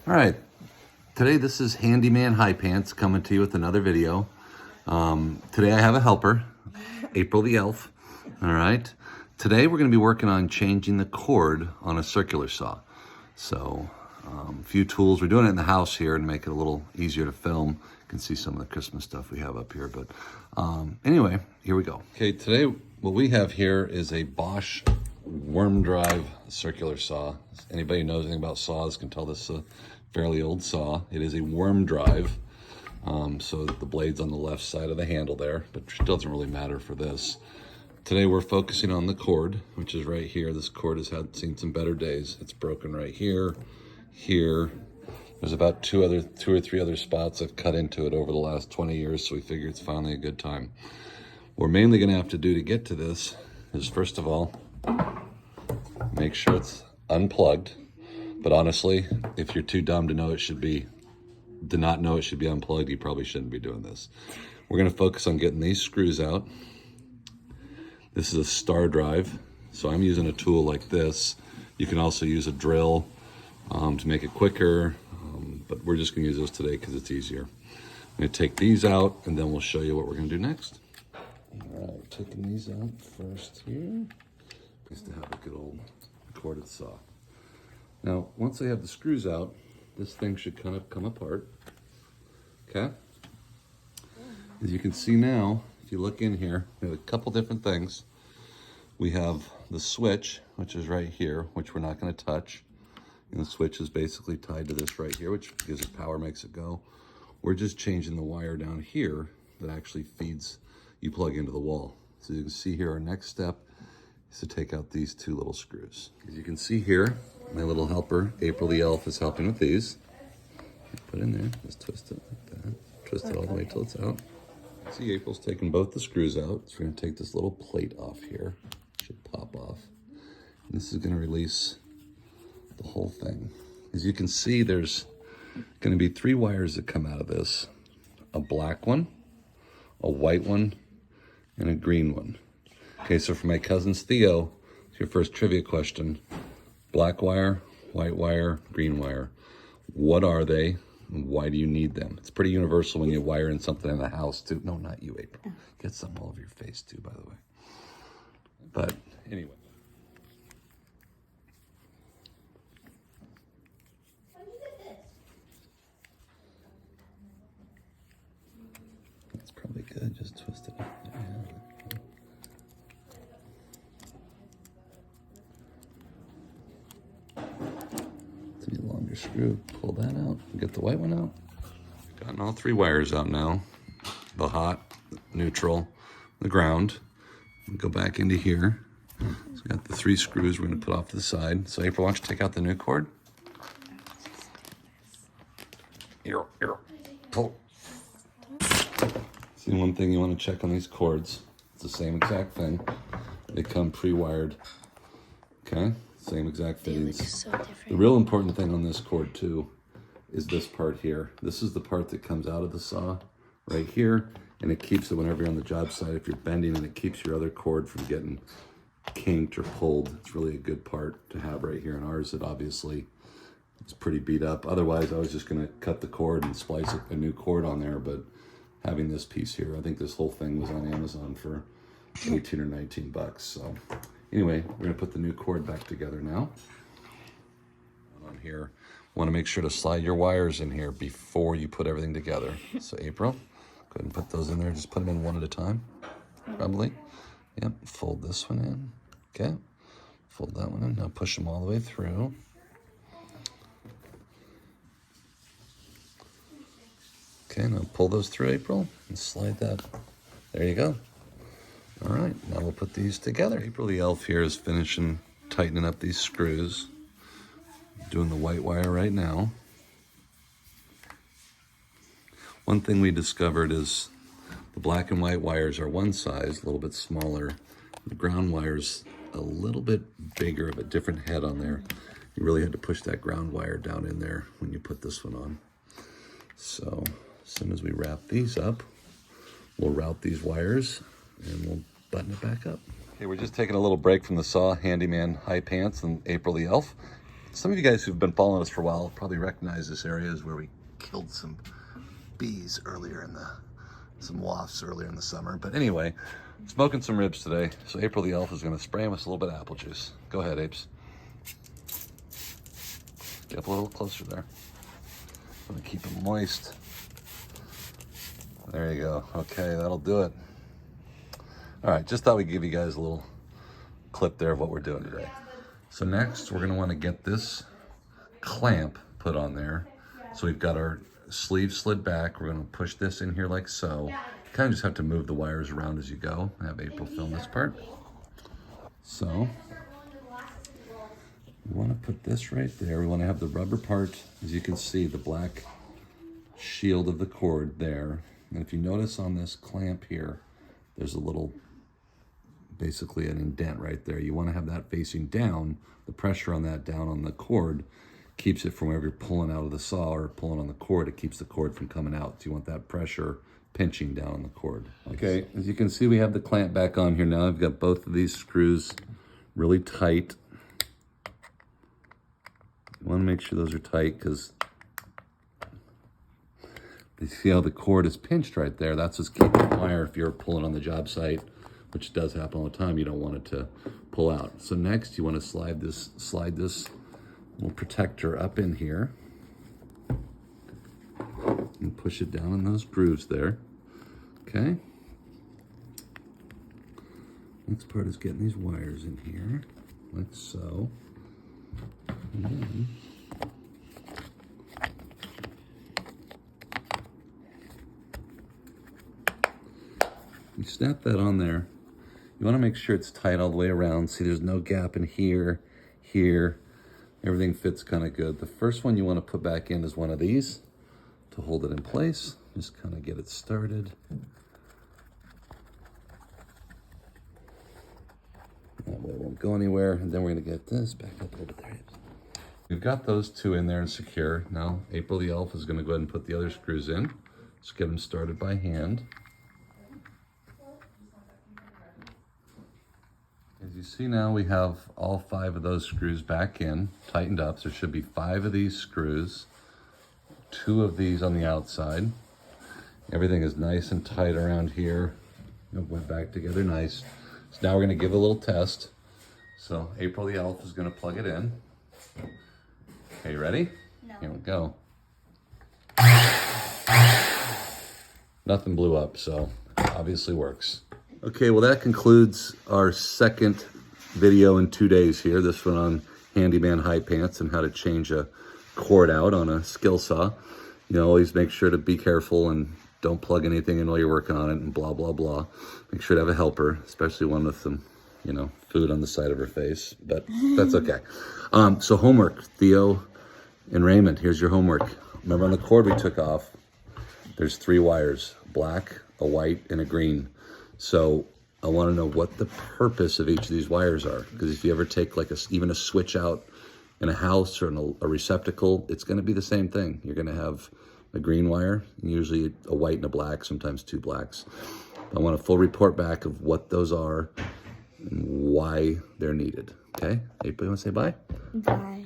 All right, today this is Handyman HighPants coming to you with another video. Today I have a helper, April the elf. All right, today we're going to be working on changing the cord on a circular saw. So a few tools. We're doing it in the house here to make it a little easier to film. You can see some of the Christmas stuff we have up here, but anyway, here we go. Okay, today what we have here is a Bosch worm drive circular saw. Anybody who knows anything about saws can tell this is a fairly old saw. It is a worm drive, so the blade's on the left side of the handle there, but it doesn't really matter for this. Today we're focusing on the cord, which is right here. This cord has seen some better days. It's broken right here, here. There's about two or three other spots I've cut into it over the last 20 years, so we figure it's finally a good time. What we're mainly gonna have to do to get to this is, first of all, make sure it's unplugged. But honestly, if you're too dumb to know it should be, to not know it should be unplugged, you probably shouldn't be doing this. We're gonna focus on getting these screws out. This is a star drive, so I'm using a tool like this. You can also use a drill to make it quicker, but we're just gonna use this today because it's easier. I'm gonna take these out and then we'll show you what we're gonna do next. All right, taking these out first here. Just to have a good old corded saw. Now, once I have the screws out, this thing should kind of come apart, okay? As you can see now, if you look in here, we have a couple different things. We have the switch, which is right here, which we're not gonna touch. And the switch is basically tied to this right here, which gives it power, makes it go. We're just changing the wire down here that actually feeds, you plug into the wall. So you can see here, our next step is to take out these two little screws. As you can see here, my little helper, April the elf, is helping with these. Put in there, just twist it like that. Twist it all the way till it's out. See, April's taking both the screws out. So we're gonna take this little plate off here. Should pop off. And this is gonna release the whole thing. As you can see, there's gonna be 3 wires that come out of this. A black one, a white one, and a green one. Okay, so for my cousins Theo, your first trivia question: black wire, white wire, green wire. What are they and why do you need them? It's pretty universal when you wire in something in the house too. No, not you, April. Get some all over your face too, by the way. But anyway. That's probably good, just twist it up there. Longer screw, pull that out, get the white one out. Gotten all 3 wires out now. The hot, neutral, the ground. Go back into here. So we got the 3 screws we're gonna put off to the side. So April, why don't you take out the new cord? Here, pull. See, one thing you wanna check on these cords, it's the same exact thing. They come pre-wired, okay? Same exact fittings. So different. The real important thing on this cord too is this part here. This is the part that comes out of the saw right here, and it keeps it whenever you're on the job site. If you're bending, and it keeps your other cord from getting kinked or pulled. It's really a good part to have right here. And ours, it obviously is pretty beat up. Otherwise, I was just gonna cut the cord and splice a new cord on there, but having this piece here, I think this whole thing was on Amazon for 18 or 19 bucks. So anyway, we're gonna put the new cord back together now. On here, wanna make sure to slide your wires in here before you put everything together. So April, go ahead and put those in there. Just put them in one at a time, probably. Yep, fold this one in, okay. Fold that one in, now push them all the way through. Okay, now pull those through, April, and slide that. There you go. All right, now we'll put these together. April the elf here is finishing tightening up these screws. Doing the white wire right now. One thing we discovered is the black and white wires are one size, a little bit smaller. The ground wire's a little bit bigger, of a different head on there. You really had to push that ground wire down in there when you put this one on. So as soon as we wrap these up, we'll route these wires and we'll button it back up. Okay, we're just taking a little break from the saw, Handyman HighPants and April the elf. Some of you guys who've been following us for a while probably recognize this area as where we killed some bees some wasps earlier in the summer. But anyway, smoking some ribs today. So April the elf is gonna spray them with a little bit of apple juice. Go ahead, Apes. Get up a little closer there. I'm gonna keep them moist. There you go. Okay, that'll do it. All right, just thought we'd give you guys a little clip there of what we're doing today. So next, we're gonna wanna get this clamp put on there. So we've got our sleeve slid back. We're gonna push this in here like so. You kind of just have to move the wires around as you go. Have April film this part. So we wanna put this right there. We wanna have the rubber part, as you can see, the black shield of the cord there. And if you notice on this clamp here, there's a little, basically an indent right there. You want to have that facing down. The pressure on that down on the cord keeps it from whenever you're pulling out of the saw or pulling on the cord, it keeps the cord from coming out. So you want that pressure pinching down on the cord. Okay, as you can see, we have the clamp back on here now. I've got both of these screws really tight. You want to make sure those are tight because you see how the cord is pinched right there. That's what's keeping the wire, if you're pulling on the job site, which does happen all the time, you don't want it to pull out. So next you want to slide this little protector up in here and push it down in those grooves there. Okay. Next part is getting these wires in here, like so. And then you snap that on there. You want to make sure it's tight all the way around. See, there's no gap in here, here. Everything fits kind of good. The first one you want to put back in is one of these to hold it in place. Just kind of get it started. That way it won't go anywhere. And then we're going to get this back up a little bit there. We've got those two in there and secure. Now, April the elf is going to go ahead and put the other screws in. Let's get them started by hand. As you see now, we have all 5 of those screws back in, tightened up. So there should be 5 of these screws, 2 of these on the outside. Everything is nice and tight around here. It went back together nice. So now we're gonna give it a little test. So April the elf is gonna plug it in. Okay, you ready? No. Here we go. Nothing blew up, so obviously works. Okay, well that concludes our second video in 2 days here. This one on Handyman HighPants and how to change a cord out on a skill saw. You know, always make sure to be careful and don't plug anything in while you're working on it and blah, blah, blah. Make sure to have a helper, especially one with some, you know, food on the side of her face, but that's okay. So homework, Theo and Raymond, here's your homework. Remember on the cord we took off, there's 3 wires, black, a white, and a green. So I want to know what the purpose of each of these wires are. Because if you ever take like even a switch out in a house or in a receptacle, it's going to be the same thing. You're going to have a green wire, usually a white and a black, sometimes 2 blacks. I want a full report back of what those are and why they're needed. Okay? April, you want to say bye? Bye.